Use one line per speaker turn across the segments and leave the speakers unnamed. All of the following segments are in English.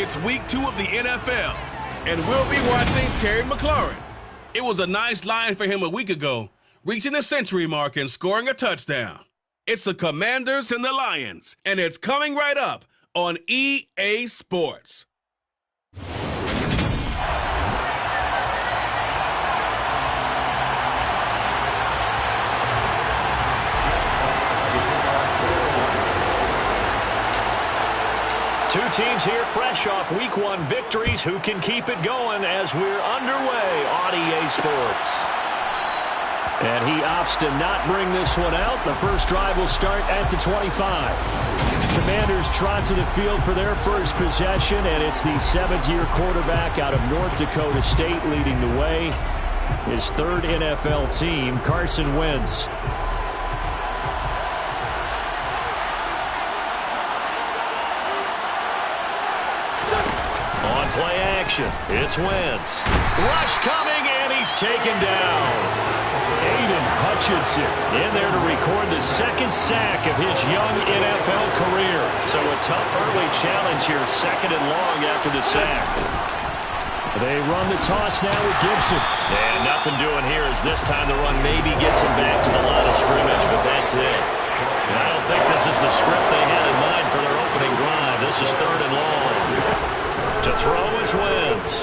It's Week 2 of the NFL, and we'll be watching Terry McLaurin. It was a nice line for him a week ago, reaching the century mark and scoring a touchdown. It's the Commanders and the Lions, and it's coming right up on EA Sports.
Two teams here fresh off Week 1 victories. Who can keep it going as we're underway on EA Sports? And he opts to not bring this one out. The first drive will start at the 25. Commanders trot to the field for their first possession, and it's the seventh-year quarterback out of North Dakota State leading the way. His third NFL team, Carson Wentz. Play action. It's Wentz. Rush coming, and he's taken down. Aiden Hutchinson in there to record the second sack of his young NFL career. So a tough early challenge here, second and long after the sack. They run the toss now with Gibson. And nothing doing here as this time the run maybe gets him back to the line of scrimmage, but that's it. And I don't think this is the script they had in mind for their opening drive. This is third and long. To throw is Wentz.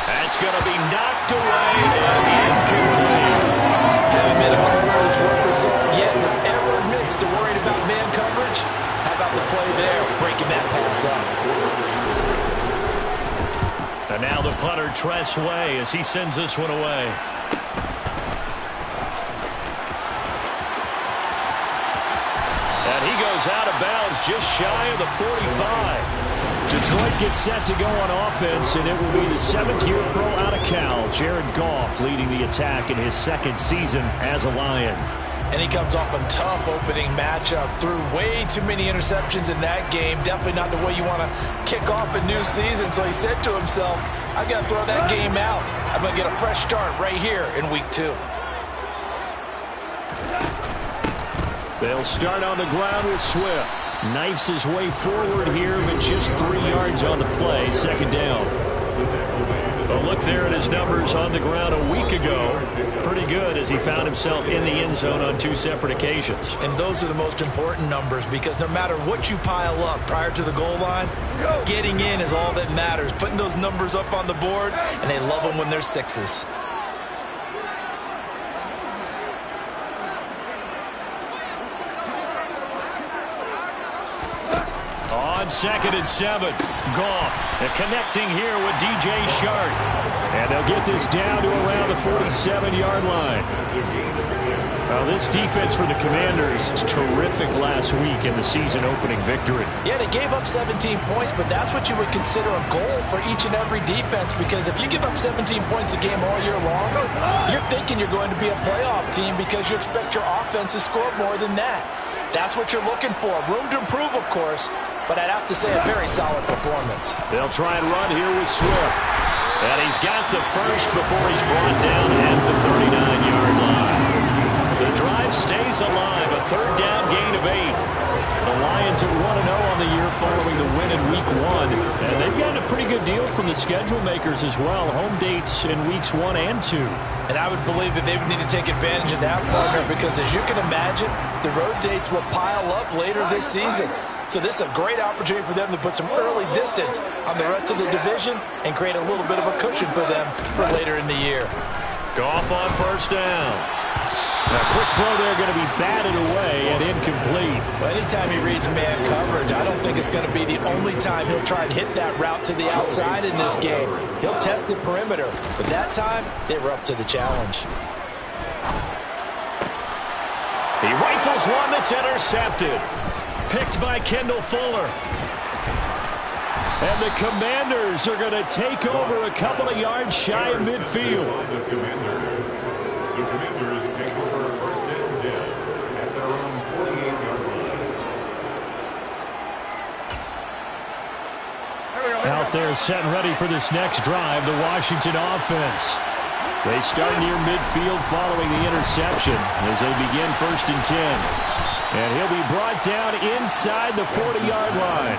That's going to be knocked away and incomplete.
Haven't been a corner that's worth the salt yet that ever admits to worrying about man coverage. How about the play there, breaking that pass up?
And now the punter, Tress Way, as he sends this one away. Out of bounds just shy of the 45. Detroit gets set to go on offense, and it will be the seventh-year pro out of Cal, Jared Goff, leading the attack in his second season as a Lion.
And he comes off a tough opening matchup, threw way too many interceptions in that game. Definitely not the way you want to kick off a new season. So he said to himself, I got to throw that game out. I'm going to get a fresh start right here in Week 2.
They'll start on the ground with Swift. Knifes his way forward here, but just 3 yards on the play. Second down. A look there at his numbers on the ground a week ago. Pretty good as he found himself in the end zone on 2 separate occasions.
And those are the most important numbers because no matter what you pile up prior to the goal line, getting in is all that matters. Putting those numbers up on the board, and they love them when they're 6s.
On 2nd and 7, Goff connecting here with DJ Shark. And they'll get this down to around the 47-yard line. Now this defense for the Commanders is terrific last week in the season-opening victory.
Yeah, they gave up 17 points, but that's what you would consider a goal for each and every defense because if you give up 17 points a game all year long, you're thinking you're going to be a playoff team because you expect your offense to score more than that. That's what you're looking for. Room to improve, of course, but I'd have to say a very solid performance.
They'll try and run here with Swift. And he's got the first before he's brought down at the 39-yard line. The drive stays alive, a third down gain of 8. The Lions are 1-0 on the year following the win in Week 1. And they've gotten a pretty good deal from the schedule makers as well. Home dates in Weeks 1 and 2.
And I would believe that they would need to take advantage of that, partner, because as you can imagine, the road dates will pile up later this season. So this is a great opportunity for them to put some early distance on the rest of the division and create a little bit of a cushion for them for later in the year.
Goff on first down. A quick throw there going to be batted away and incomplete.
Well, anytime he reads man coverage, I don't think it's going to be the only time he'll try and hit that route to the outside in this game. He'll test the perimeter, but that time they were up to the challenge.
He rifles one that's intercepted. Picked by Kendall Fuller. And the Commanders are going to take over a couple of yards shy of midfield.
The Commanders take over first and 10 at their own 48-yard line.
Out there set and ready for this next drive, the Washington offense. They start near midfield following the interception as they begin 1st and 10. And he'll be brought down inside the 40-yard line.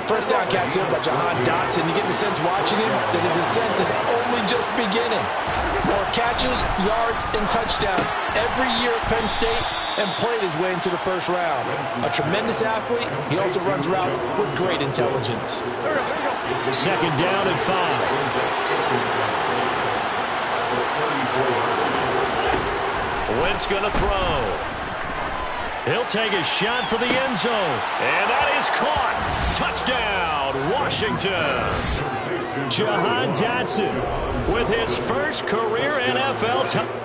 First down catch there by Jahan Dotson. You get the sense watching him that his ascent is only just beginning. More catches, yards, and touchdowns every year at Penn State, and played his way into the first round. A tremendous athlete, he also runs routes with great intelligence.
2nd down and 5. Wentz going to throw. He'll take a shot for the end zone. And that is caught. Touchdown, Washington. Jahan Dotson with his first career NFL touchdown.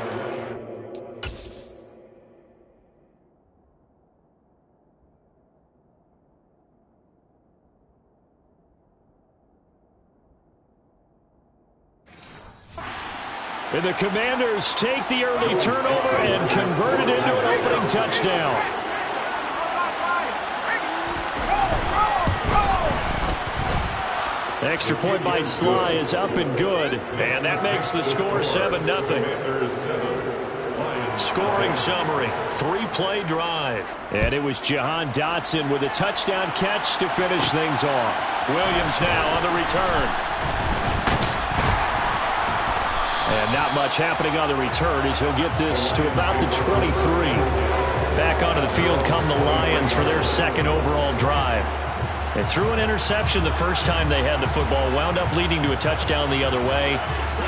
And the Commanders take the early turnover and convert it into an opening touchdown. Extra point by Sly is up and good. And that makes the score 7-0. Scoring summary, 3-play drive. And it was Jahan Dotson with a touchdown catch to finish things off. Williams now on the return. And not much happening on the return as he'll get this to about the 23. Back onto the field come the Lions for their 2nd overall drive. They threw an interception the first time they had the football, wound up leading to a touchdown the other way.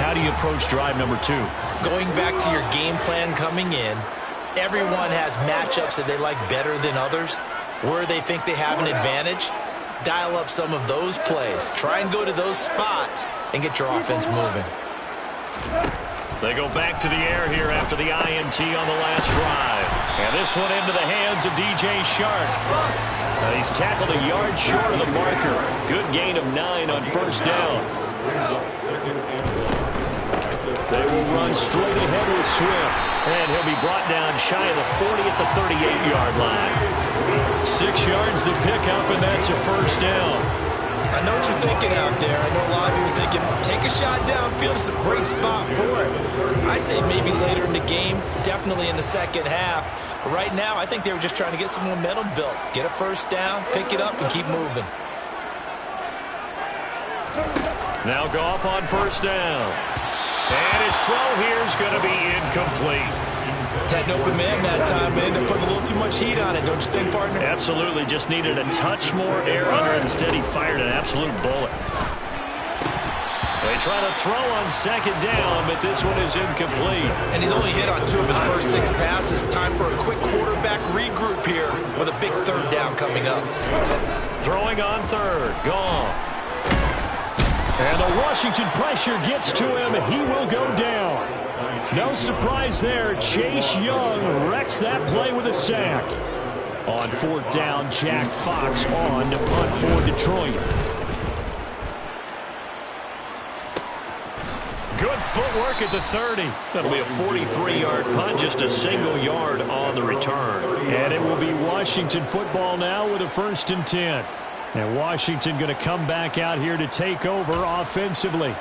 How do you approach drive number 2?
Going back to your game plan coming in, everyone has matchups that they like better than others. Where they think they have an advantage, dial up some of those plays. Try and go to those spots and get your offense moving.
They go back to the air here after the INT on the last drive. And this one into the hands of DJ Shark. He's tackled a yard short of the marker. Good gain of 9 on 1st down. They will run straight ahead with Swift. And he'll be brought down shy of the 40 at the 38-yard line. 6 yards to pick up, and that's a 1st down.
I know what you're thinking out there. I know a lot of you are thinking, take a shot downfield. It's a great spot for it. I'd say maybe later in the game, definitely in the second half. But right now, I think they were just trying to get some momentum built. Get a 1st down, pick it up, and keep moving.
Now Goff on 1st down. And his throw here is going to be incomplete.
Had an open man that time, but ended up putting a little too much heat on it, don't you think, partner?
Absolutely. Just needed a touch more air under it. Instead, he fired an absolute bullet. They try to throw on 2nd down, but this one is incomplete.
And he's only hit on 2 of his first 6 passes. Time for a quick quarterback regroup here with a big 3rd down coming up.
Throwing on 3rd. Goff. And the Washington pressure gets to him. He will go down. No surprise there. Chase Young wrecks that play with a sack. On 4th down, Jack Fox on to punt for Detroit. Good footwork at the 30. That'll be a 43-yard punt, just a single yard on the return. And it will be Washington football now with a 1st and 10. And Washington going to come back out here to take over offensively.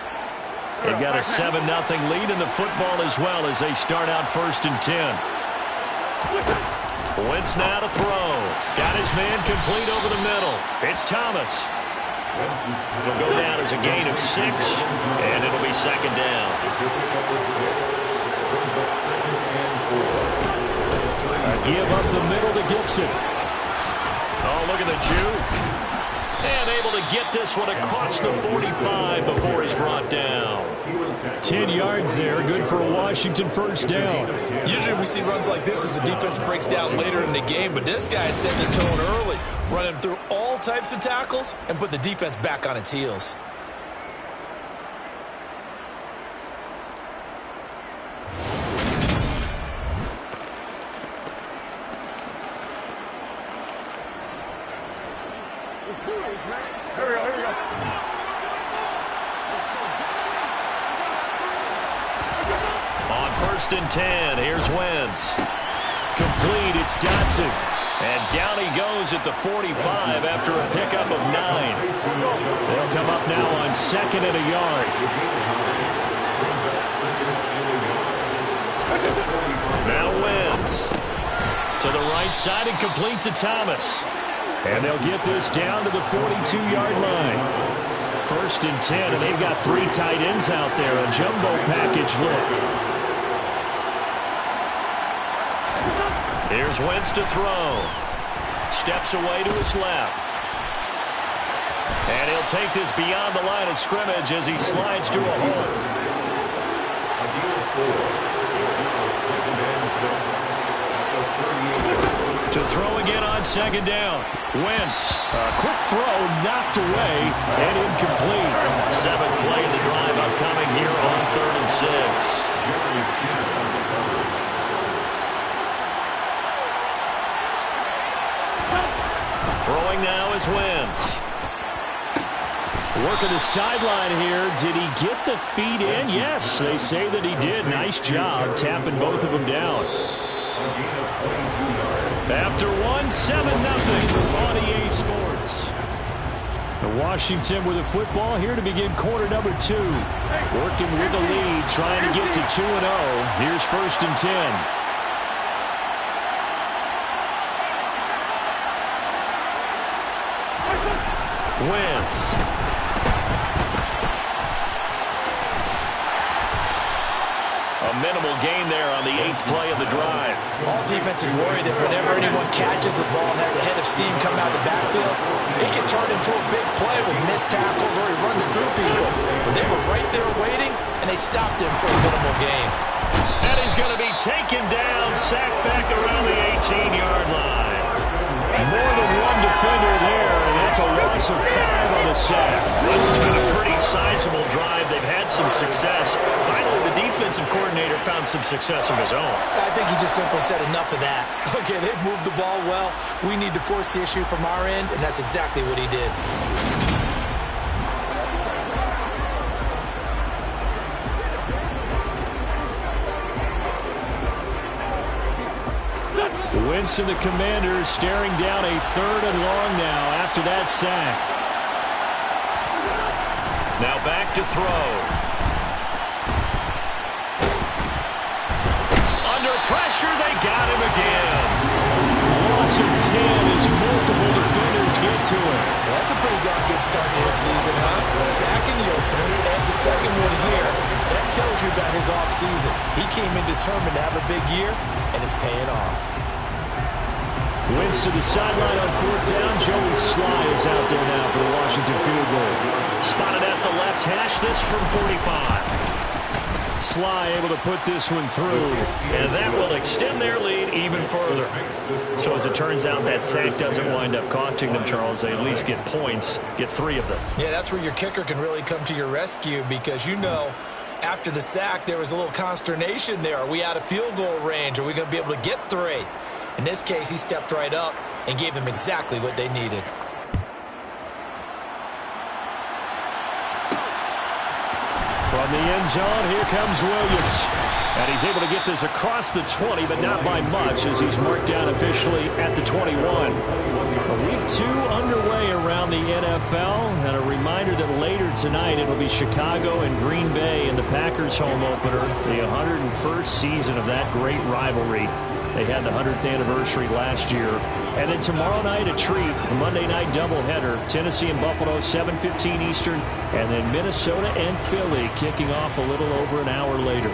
They've got a 7-0 lead in the football as well as they start out 1st and 10. Wentz now to throw. Got his man complete over the middle. It's Thomas. It'll go down as a gain of 6, and it'll be 2nd down. A give up the middle to Gibson. Oh, look at the juke. And able to get this one across the 45 before he's brought down. 10 yards there, good for a Washington 1st down.
Usually we see runs like this as the defense breaks down later in the game, but this guy set the tone early, running through all types of tackles and put the defense back on its heels.
On 1st and 10, here's Wentz. Complete, it's Dotson. And down he goes at the 45 after a pickup of 9. They'll come up now on 2nd and a yard. Now Wentz to the right side and complete to Thomas. And they'll get this down to the 42-yard line. 1st and 10, and they've got 3 tight ends out there. A jumbo package look. Here's Wentz to throw. Steps away to his left. And he'll take this beyond the line of scrimmage as he slides to a hole. To throw again on 2nd down. Wentz, a quick throw, knocked away, and incomplete. 7th play of the drive upcoming here on 3rd and 6. Throwing now is Wentz. Working the sideline here. Did he get the feet in? Yes, they say that he did. Nice job tapping both of them down. After 1, 7-0 on EA Sports. Washington with the football here to begin quarter number 2. Working with the lead, trying to get to 2-0. Here's 1st and 10. Wentz. A minimal gain there on the 8th play of the drive.
All defenses worry that whenever anyone catches the ball and has a head of steam coming out of the backfield, it can turn into a big play with missed tackles or he runs through people. But they were right there waiting, and they stopped him for a minimal gain.
And he's going to be taken down, sacked back around the 18-yard line. More than one defender there, and that's a loss of 5 on the sack. This has been a pretty sizable drive. They've had some success. Finally, the defensive coordinator found some success of his own.
I think he just simply said enough of that. Okay, they've moved the ball well. We need to force the issue from our end, and that's exactly what he did.
Wentz and the Commanders staring down a 3rd and long now after that sack. Now back to throw. Under pressure, they got him again. Loss of 10 as multiple defenders get to him.
Well, that's a pretty darn good start to his season, huh? A sack in the opener, adds a 2nd one here. That tells you about his offseason. He came in determined to have a big year, and it's paying off.
Wentz to the sideline on 4th down. Joey Sly is out there now for the Washington field goal. Spotted at the left hash, this from 45. Sly able to put this one through, and that will extend their lead even further. So as it turns out, that sack doesn't wind up costing them, Charles. They at least get points, get 3 of them.
Yeah, that's where your kicker can really come to your rescue because, you know, after the sack, there was a little consternation there. Are we out of field goal range? Are we going to be able to get 3? In this case, he stepped right up and gave them exactly what they needed.
From the end zone, here comes Williams. And he's able to get this across the 20, but not by much as he's marked down officially at the 21. Week 2 underway around the NFL. And a reminder that later tonight it will be Chicago and Green Bay in the Packers home opener. The 101st season of that great rivalry. They had the 100th anniversary last year. And then tomorrow night, a treat, the Monday night doubleheader. Tennessee and Buffalo, 7:15 Eastern. And then Minnesota and Philly kicking off a little over an hour later.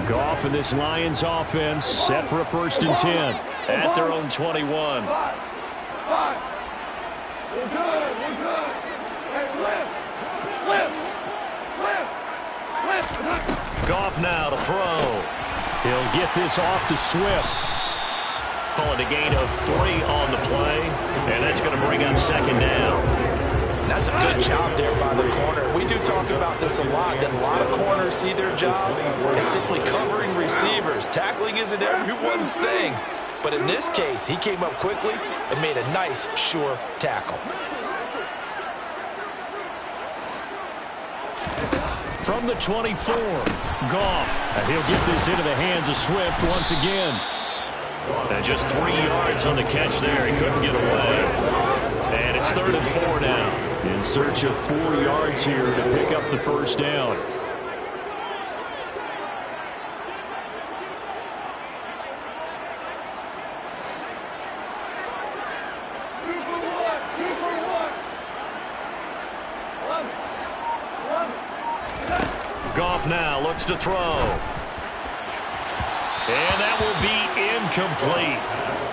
Goff and this Lions offense set for a 1st and 10 at their own 21.
We're good. Hey, lift.
Goff now to throw. He'll get this off to Swift. Call it a gain of 3 on the play, and that's going to bring up 2nd down.
That's a good job there by the corner. We do talk about this a lot, that a lot of corners see their job as simply covering receivers. Tackling isn't everyone's thing. But in this case, he came up quickly and made a nice, sure tackle.
From the 24, Goff. And he'll get this into the hands of Swift once again. And just 3 yards on the catch there. He couldn't get away. And it's 3rd and 4 now. In search of 4 yards here to pick up the first down. Goff now looks to throw. And that will be incomplete.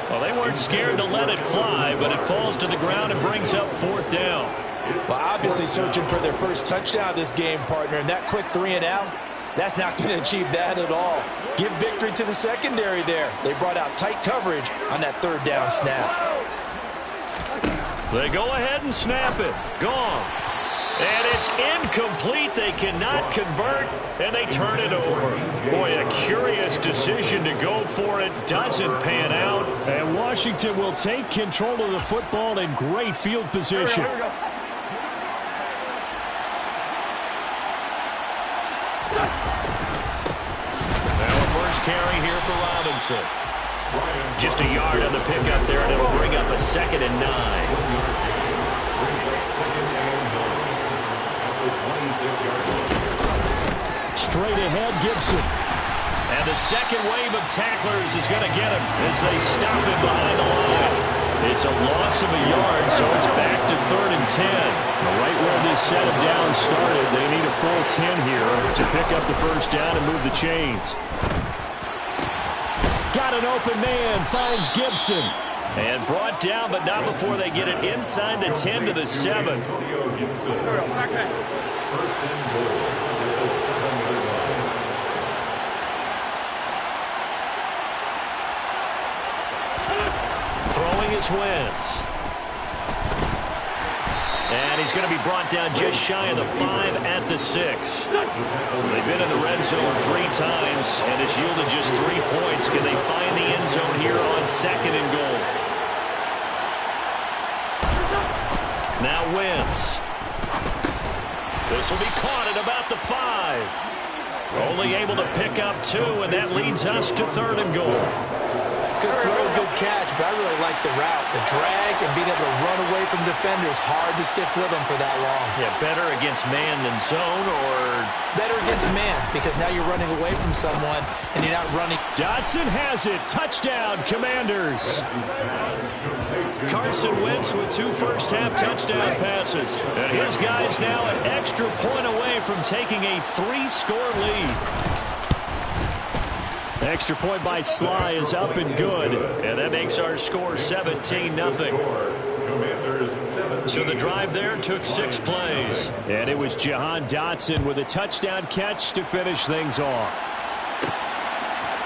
Well, they weren't scared to let it fly, but it falls to the ground and brings up 4th down.
Well, obviously searching for their first touchdown this game, partner, and that quick 3 and out, that's not going to achieve that at all. Give victory to the secondary there. They brought out tight coverage on that 3rd down snap.
They go ahead and snap it. Goff. And it's incomplete. They cannot convert, and they turn it over. Boy, a curious decision to go for it. Doesn't pan out.
And Washington will take control of the football in great field position.
Now a first carry here for Robinson. Just a yard on the pickup there, and it'll bring up a 2nd and 9.
Straight ahead, Gibson.
And the second wave of tacklers is going to get him as they stop him behind the line. It's a loss of a yard, so it's back to 3rd and 10.
Right where this set of downs started, they need a full 10 here to pick up the first down and move the chains. Got an open man, finds Gibson.
And brought down, but not before they get it inside the 10 to the 7. Throwing is Wentz. And he's going to be brought down just shy of the 5 at the 6. They've been in the red zone 3 times, and it's yielded just 3 points. Can they find the end zone here on 2nd and goal? Now Wentz. This will be caught at about the 5. Only able to pick up 2, and that leads us to 3rd and goal.
Good throw, good catch, but I really like the route. The drag and being able to run away from defenders, hard to stick with them for that long.
Yeah, better against man than zone, or
better against man, because now you're running away from someone and you're not running.
Dotson has it. Touchdown, Commanders.
Carson Wentz with 2 first-half touchdown passes. And his guys now an extra point away from taking a 3-score lead.
Extra point by Sly is up and good.
And that makes our score 17-0. So the drive there took 6 plays.
And it was Jahan Dotson with a touchdown catch to finish things off.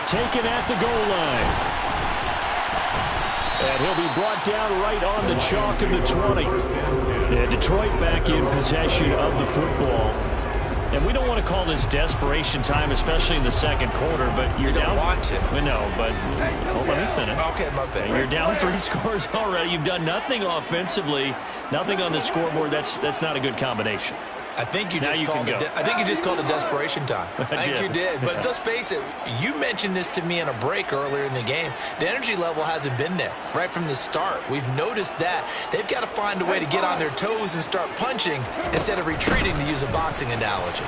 Taken at the goal line. And he'll be brought down right on the chalk of the 20. And Detroit back in possession of the football. And we don't want to call this desperation time, especially in the second quarter, but you're down.
You don't want to.
No, but let me finish.
Okay, my bad.
You're down 3 scores already. You've done nothing offensively, nothing on the scoreboard. That's not a good combination.
I think you just called it desperation time. I think you did. But let's face it, you mentioned this to me in a break earlier in the game. The energy level hasn't been there right from the start. We've noticed that. They've got to find a way to get on their toes and start punching instead of retreating, to use a boxing analogy.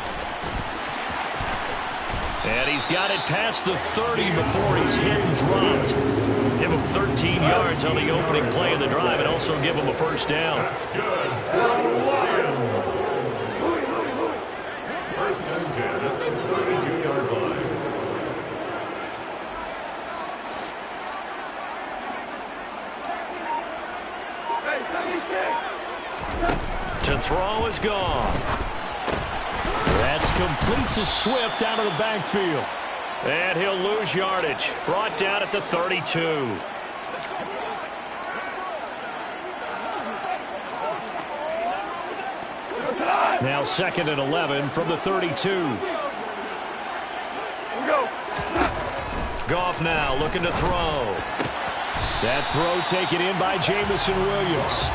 And he's got it past the 30 before he's hit and dropped. Give him 13 yards on the opening play of the drive and also give him a first down.
That's good for the Lions. First and 10 at the 32-yard line.
To throw is gone.
That's complete to Swift out of the backfield.
And he'll lose yardage. Brought down at the 32.
Now 2nd and 11 from the 32.
Goff now looking to throw.
That throw taken in by Jamison Williams.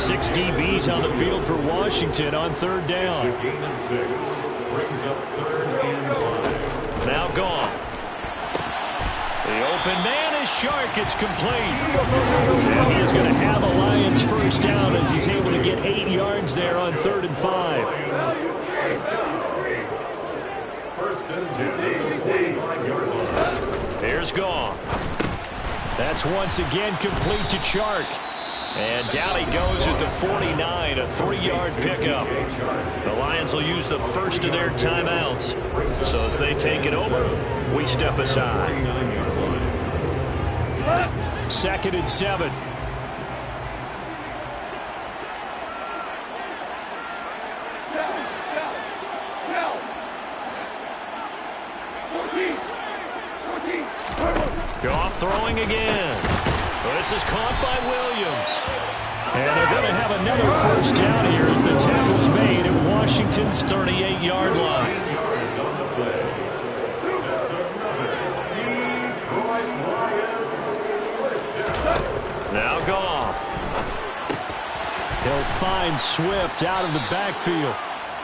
6 DBs on the field for Washington on 3rd down.
It's a gain of 6. Brings up 3rd and 5.
Now Goff. The open man is Shark. It's complete. And he is going to have a Lions first down as he's able to get 8 yards there on 3rd and 5.
First and 10, 45-yard line.
Here's Goff. That's once again complete to Shark. And down he goes at the 49, a 3-yard pickup. The Lions will use the first of their timeouts. So as they take it over, we step aside. 2nd and 7. Goff throwing again. This is caught by Williams. And they're going to have another first down here as the tackle's made at Washington's 38-yard line. Now Goff. He'll find Swift out of the backfield.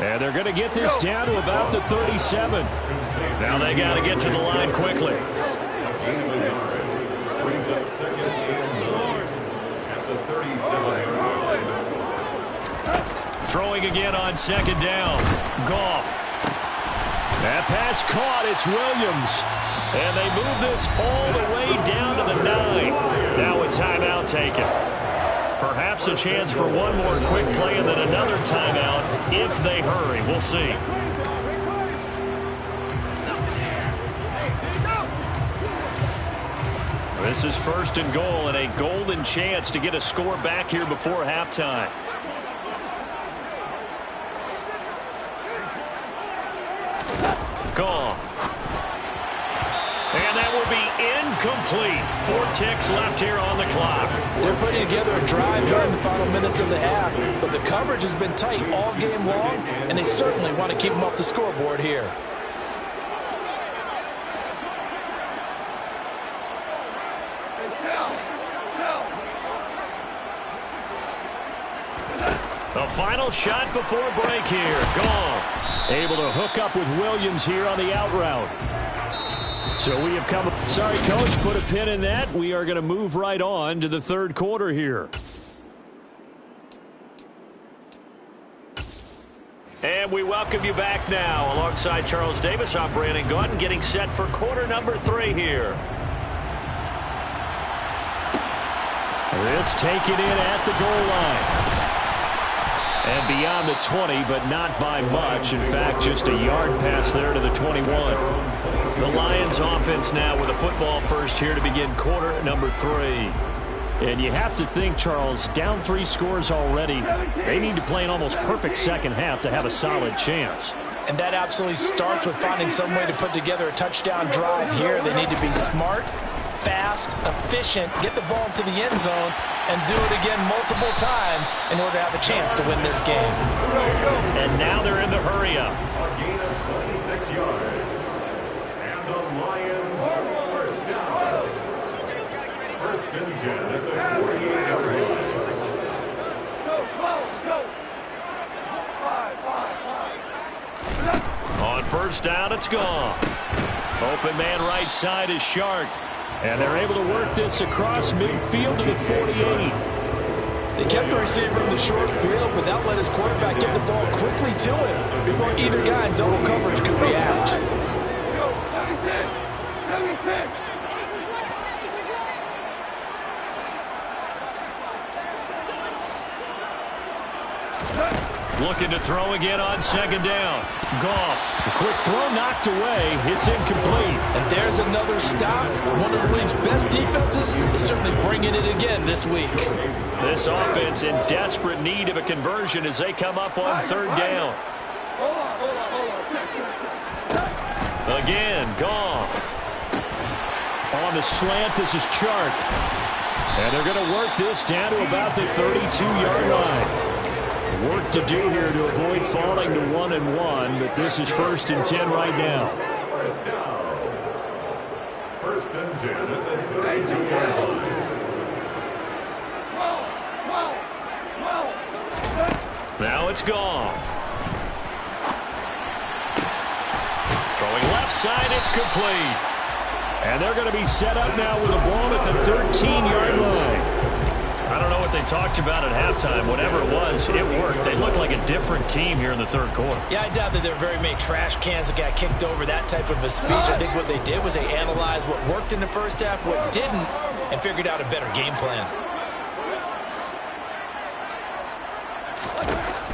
And they're going to get this down to about the 37. Now they got to get to the line quickly.
Brings up 2nd and 9 at the 37-yard line.
Throwing again on 2nd down. Goff. That pass caught. It's Williams. And they move this all the way down to the 9. Now a timeout taken. Perhaps a chance for one more quick play and then another timeout if they hurry. We'll see. This is 1st and goal and a golden chance to get a score back here before halftime. Goff. And that will be incomplete. 4 ticks left here on the clock.
They're putting together a drive here in the final minutes of the half, but the coverage has been tight all game long, and they certainly want to keep them off the scoreboard here.
The final shot before break here. Goff able to hook up with Williams here on the out route. So we have come. Sorry, Coach, put a pin in that. We are going to move right on to the 3rd quarter here. And we welcome you back now. Alongside Charles Davis, I'm Brandon Gaudin, getting set for quarter number 3 here. This taken in at the goal line. And beyond the 20, but not by much. In fact, just a yard pass there to the 21. The Lions offense now with a football first here to begin quarter number 3. And you have to think, Charles, down 3 scores already. They need to play an almost perfect second half to have a solid chance.
And that absolutely starts with finding some way to put together a touchdown drive here. They need to be smart, fast, efficient, get the ball to the end zone, and do it again multiple times in order to have a chance to win this game.
And now they're in the hurry-up.
A gain of 26 yards. And the Lions first down. 1st and 10 at the 48-yard line.
On 1st down, it's gone. Open man right side is Shark. And they're able to work this across midfield to the 48.
They kept the receiver in the short field, but that let his quarterback get the ball quickly to him before either guy in double coverage could react.
76.
Looking to throw again on 2nd down. Goff. A quick throw knocked away. It's incomplete.
And there's another stop. One of the league's best defenses is certainly bringing it again this week.
This offense in desperate need of a conversion as they come up on 3rd down. Again, Goff. On the slant, this is Chark. And they're going to work this down to about the 32-yard line. Work to do here to avoid falling to 1-1, but this is 1st and 10 right now.
First down. 1st and 10 at the 32-yard line.
Now it's Goff. Throwing left side, it's complete.
And they're going to be set up now with the ball at the 13-yard line. I don't know what they talked about at halftime. Whatever it was, it worked. They looked like a different team here in the third quarter.
Yeah, I doubt that there were very many trash cans that got kicked over, that type of a speech. I think what they did was they analyzed what worked in the first half, what didn't, and figured out a better game plan.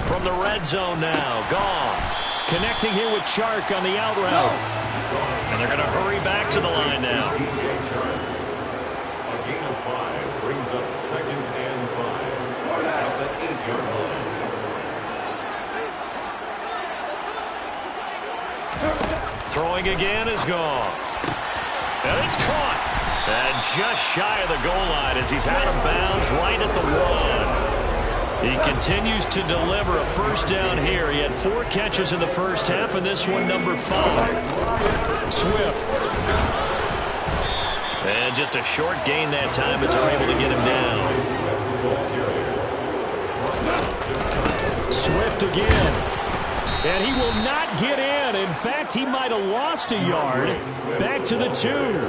From the red zone now, Goff. Connecting here with Chark on the out route. And they're going to hurry back to the line now.
A gain of 5 brings up 2nd and 5 at the 8-yard line.
Throwing again is Goff. And it's caught. And just shy of the goal line as he's out of bounds right at the 1. He continues to deliver a first down here. He had 4 catches in the first half, and this one number 5. Swift. And just a short gain that time as they're able to get him down. Swift again. And he will not get in. In fact, he might have lost a yard. Back to the 2.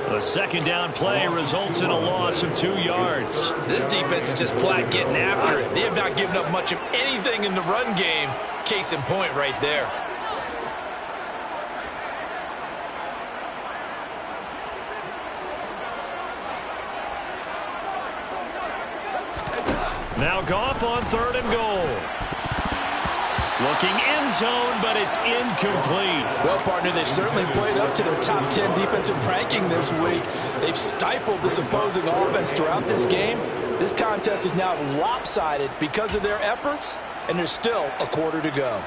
A second down play results in a loss of 2 yards.
This defense is just flat getting after it. They have not given up much of anything in the run game. Case in point right there.
Now Goff on 3rd and goal. Looking end zone, but it's incomplete.
Well, partner, they've certainly played up to their top 10 defensive ranking this week. They've stifled this opposing offense throughout this game. This contest is now lopsided because of their efforts, and there's still a quarter to go.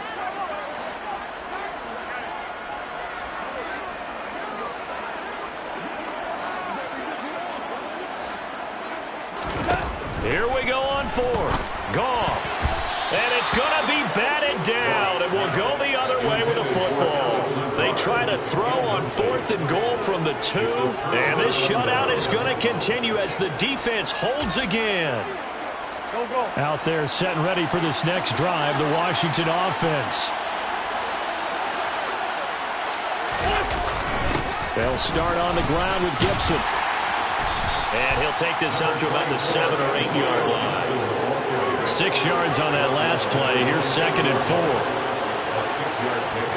Here we go on 4th. Goff. And it's going to be batted down. It will go the other way with the football. They try to throw on 4th and goal from the 2. And this shutout is going to continue as the defense holds again. Out there set and ready for this next drive, the Washington offense. They'll start on the ground with Gibson. And he'll take this up to about the 7 or 8 yard line. 6 yards on that last play. Here's 2nd and 4.
A 6-yard pick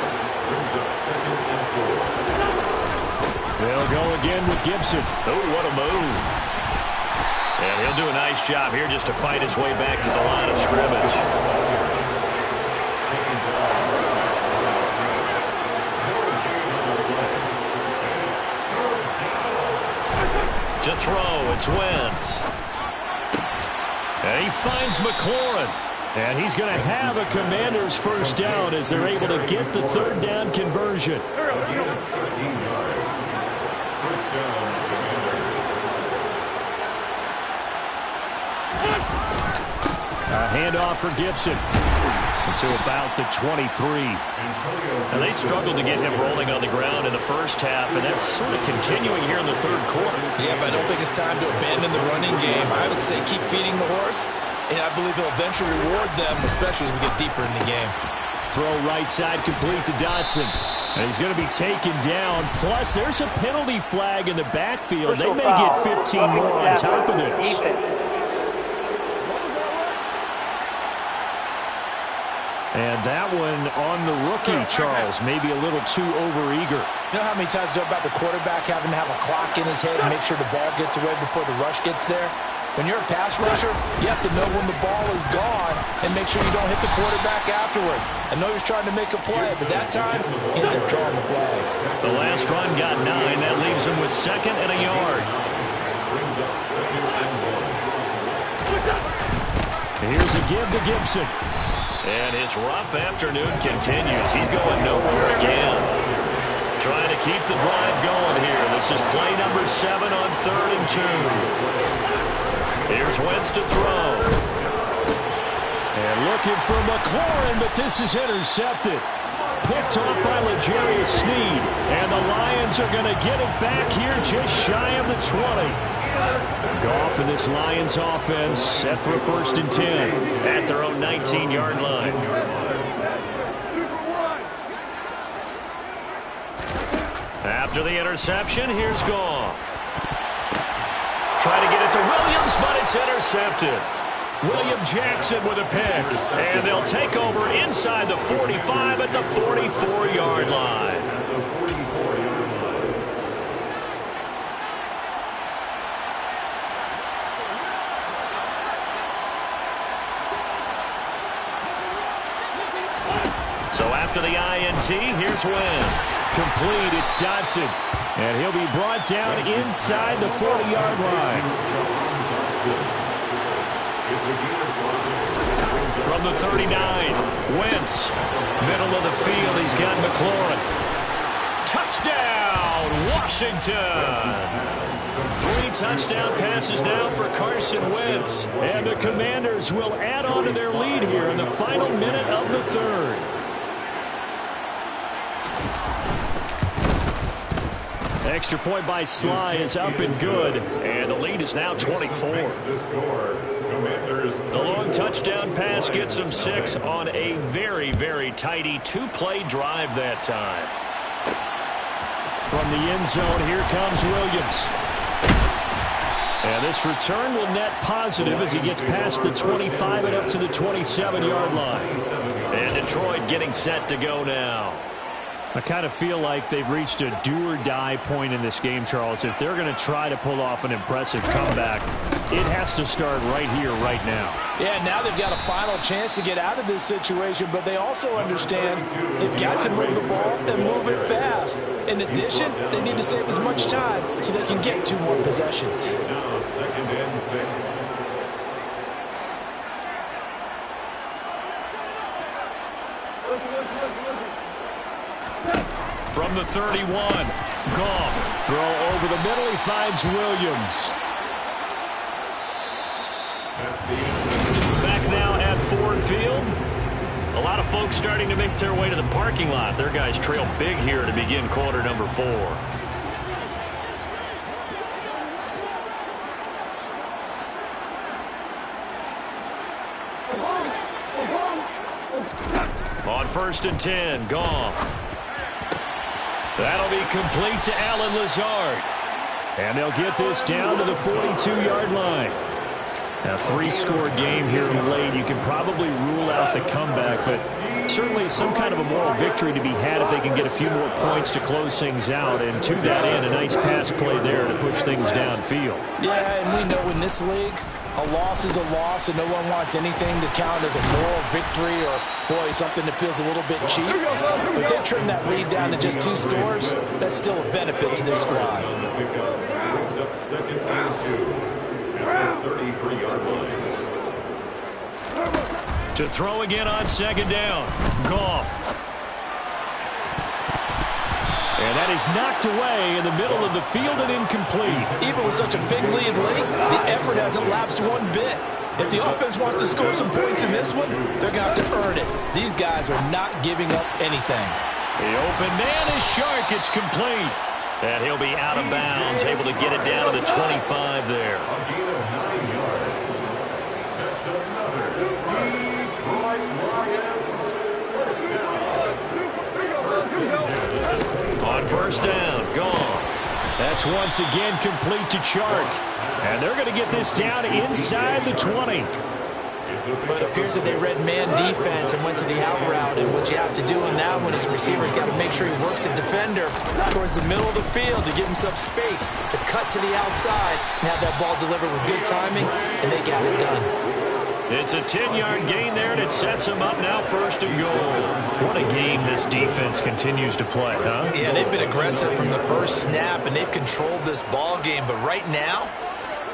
brings up 2nd and 4.
They'll go again with Gibson. Oh, what a move. And he'll do a nice job here just to fight his way back to the line of scrimmage. To throw, it's Wentz. And he finds McLaurin. And he's going to have a Commanders first down as they're able to get the 3rd down conversion.
13 yards. First down, Commanders.
A handoff for Gibson to about the 23. And they struggled to get him rolling on the ground in the first half, and that's sort of continuing here in the 3rd quarter.
Yeah, but I don't think it's time to abandon the running game. I would say keep feeding the horse, and I believe he'll eventually reward them, especially as we get deeper in the game.
Throw right side complete to Dotson. And he's going to be taken down. Plus, there's a penalty flag in the backfield. They may get 15 more on top of this. And that one on the rookie, Charles, maybe a little too overeager.
You know how many times you talk about the quarterback having to have a clock in his head and make sure the ball gets away before the rush gets there? When you're a pass rusher, you have to know when the ball is gone and make sure you don't hit the quarterback afterward. I know he's trying to make a play, but that time, he ends up drawing the flag.
The last run got 9. That leaves him with 2nd and a yard.
Brings up 2nd and 1.
Here's a give to Gibson. And his rough afternoon continues. He's going nowhere again. Trying to keep the drive going here. This is play number 7 on 3rd and 2. Here's Wentz to throw. And looking for McLaurin, but this is intercepted. Picked off by L'Jarius Sneed. And the Lions are going to get it back here just shy of the 20. Goff in this Lions offense set for a 1st and 10 at their own 19-yard line.
After the interception, here's Goff. Trying to get it to Williams, but it's intercepted. William Jackson with a pick. And they'll take over inside the 45 at the 44-yard line. So after the INT, here's Wentz.
Complete, it's Dotson. And he'll be brought down inside the 40-yard line.
From the 39, Wentz. Middle of the field, he's got McLaurin. Touchdown, Washington! 3 touchdown passes now for Carson Wentz.
And the Commanders will add on to their lead here in the final minute of the third. Extra point by Sly is up and good.
And the lead is now 24. The long touchdown pass gets them 6 on a very, very tidy 2-play drive that time.
From the end zone, here comes Williams. And this return will net positive as he gets past the 25 and up to the 27-yard line.
And Detroit getting set to go now.
I kind of feel like they've reached a do-or-die point in this game, Charles. If they're going to try to pull off an impressive comeback, it has to start right here, right now.
Yeah, now they've got a final chance to get out of this situation, but they also understand they've got to move the ball and move it fast. In addition, they need to save as much time so they can get 2 more possessions.
It's now 2nd and 6.
From the 31, Goff.
Throw over the middle, he finds Williams.
Back now at Ford Field. A lot of folks starting to make their way to the parking lot. Their guys trail big here to begin quarter number 4. On 1st and 10, Goff. That'll be complete to Allen Lazard.
And they'll get this down to the 42-yard line. A 3-score game here late. You can probably rule out the comeback, but certainly some kind of a moral victory to be had if they can get a few more points to close things out. And to that end, a nice pass play there to push things downfield.
Yeah, and we know in this league, a loss is a loss, and no one wants anything to count as a moral victory or, boy, something that feels a little bit cheap. But they trim that lead down to just 2 scores. That's still a benefit to this squad.
Brings up 2nd and 2. At the 33-yard line.
To throw again on 2nd down. Goff.
And that is knocked away in the middle of the field and incomplete.
Even with such a big lead late, the effort hasn't lapsed one bit. If the offense wants to score some points in this one, they're going to have to earn it. These guys are not giving up anything.
The open man is Shark. It's complete. And he'll be out of bounds, able to get it down to the 25 there.
A gain of 9 yards. That's another Detroit Lions first down.
On 1st down, Goff.
That's once again complete to Chark. And they're going to get this down inside the 20.
But it appears that they read man defense and went to the out route. And what you have to do in that one is the receiver's got to make sure he works the defender towards the middle of the field to give himself space to cut to the outside and have that ball delivered with good timing, and they got it done.
It's a 10-yard gain there, and it sets them up now 1st and goal. What a game this defense continues to play, huh?
Yeah, they've been aggressive from the first snap, and they've controlled this ball game. But right now,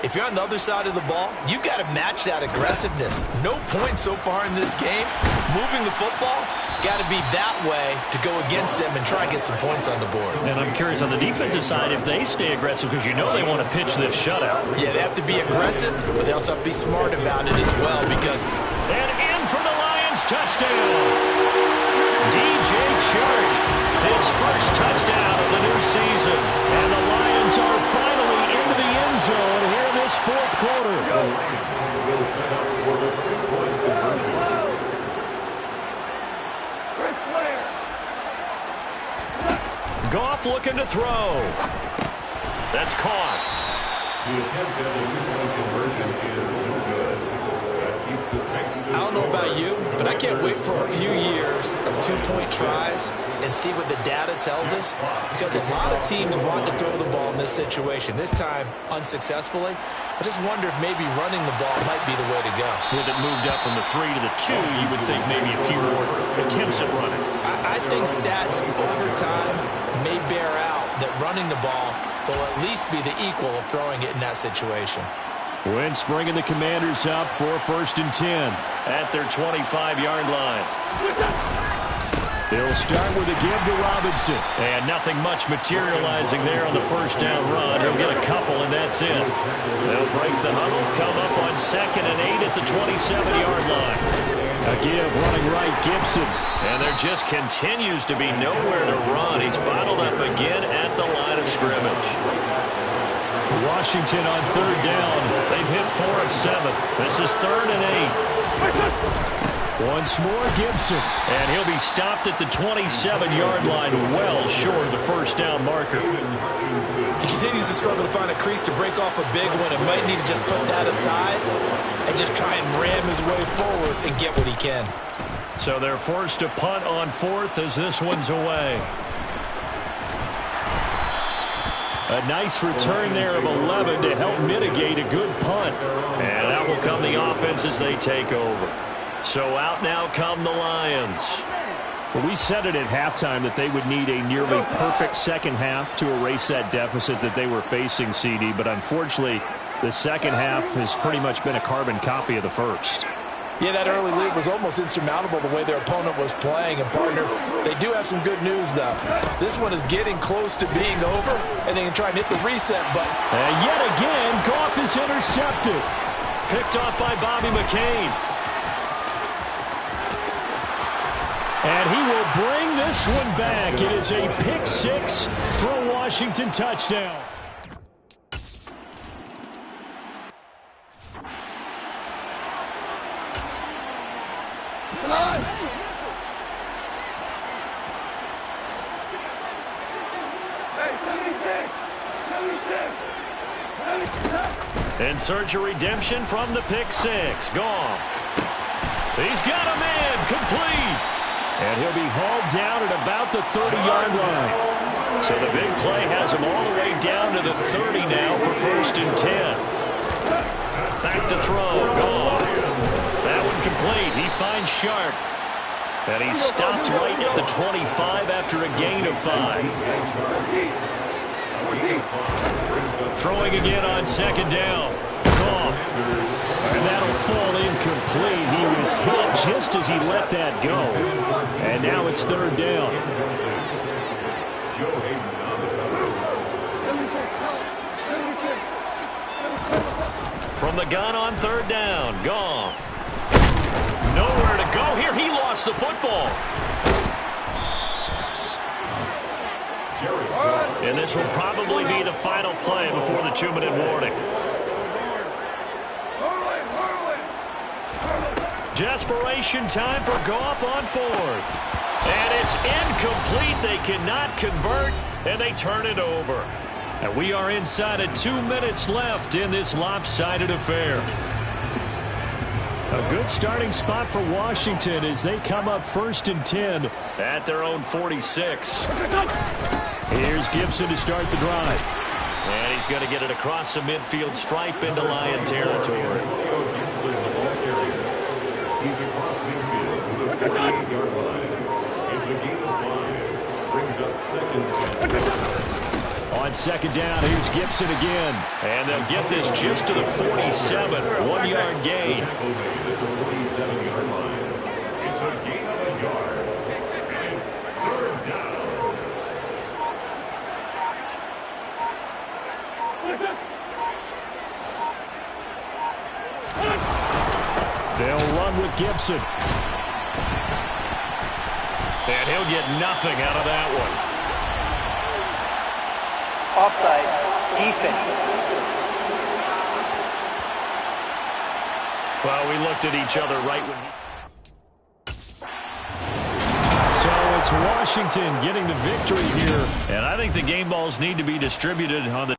if you're on the other side of the ball, you've got to match that aggressiveness. No points so far in this game. Moving the football, got to be that way to go against them and try and get some points on the board.
And I'm curious on the defensive side if they stay aggressive because you know they want to pitch this shutout.
Yeah, they have to be aggressive, but they also have to be smart about it as well because...
And in for the Lions touchdown. DJ Chark, his first touchdown of the new season. And the Lions are finally into the end zone here in this 4th quarter.
Will set up for the 2-point conversion.
Goff looking to throw. That's caught.
The attempt at the two-point conversion is no good. That keeps the Spanx.
I don't know about you, but I can't wait for a few years of two-point tries and see what the data tells us, because a lot of teams want to throw the ball in this situation, this time unsuccessfully. I just wonder if maybe running the ball might be the way to go.
With it moved up from the 3 to the 2, you would think maybe a few more attempts at running.
I think stats over time may bear out that running the ball will at least be the equal of throwing it in that situation.
Wentz bringing the Commanders up for 1st and 10.
At their 25-yard line.
They'll start with a give to Robinson.
And nothing much materializing there on the first down run. He'll get a couple, and that's it. They'll break the huddle, come up on 2nd and 8 at the 27-yard line.
A give running right, Gibson.
And there just continues to be nowhere to run. He's bottled up again at the line of scrimmage.
Washington on 3rd down.
They've hit 4 of 7. This is 3rd and 8.
Once more, Gibson.
And he'll be stopped at the 27-yard line, well short of the first down marker.
He continues to struggle to find a crease to break off a big one, and might need to just put that aside and just try and ram his way forward and get what he can.
So they're forced to punt on 4th as this one's away.
A nice return there of 11 to help mitigate a good punt.
And that will come the offense as they take over. So out now come the Lions.
Well, we said it at halftime that they would need a nearly perfect second half to erase that deficit that they were facing, CD. But unfortunately, the second half has pretty much been a carbon copy of the first.
Yeah, that early lead was almost insurmountable the way their opponent was playing. And, partner, they do have some good news, though. This one is getting close to being over, and they can try and hit the reset button.
And yet again, Goff is intercepted.
Picked off by Bobby McCain.
And he will bring this one back. It is a pick-6 for a Washington touchdown.
In search of redemption from the pick-6. Goff. He's got a man complete.
And he'll be hauled down at about the 30-yard line.
So the big play has him all the way down to the 30 now for 1st and 10. Back to throw. Goff. That one complete. He finds Sharp. And he's stopped right at the 25 after a gain of 5. Throwing again on 2nd down. Goff. And that'll fall incomplete. He was hit just as he let that go. And now it's 3rd down. From the gun on 3rd down. Goff. Nowhere to go here. He lost the football. And this will probably be the final play before the 2-minute warning. Desperation time for Goff on 4th. And it's incomplete. They cannot convert, and they turn it over. And we are inside of 2 minutes left in this lopsided affair.
A good starting spot for Washington as they come up 1st and 10.
At their own 46.
Here's Gibson to start the drive.
And he's going to get it across the midfield stripe into Lion territory.
He's across midfield to the 48-yard line. It's a gain of 5. Brings up 2nd down.
On 2nd down, here's Gibson again.
And they'll get this just to the 47. 1-yard gain.
At the 47-yard line. It's a gain of a yard. And it's 3rd down.
They'll run with Gibson.
And he'll get nothing out of that one.
Offside, defense.
Well, we looked at each other right when he...
So It's Washington getting the victory here. And I think the game balls need to be distributed on the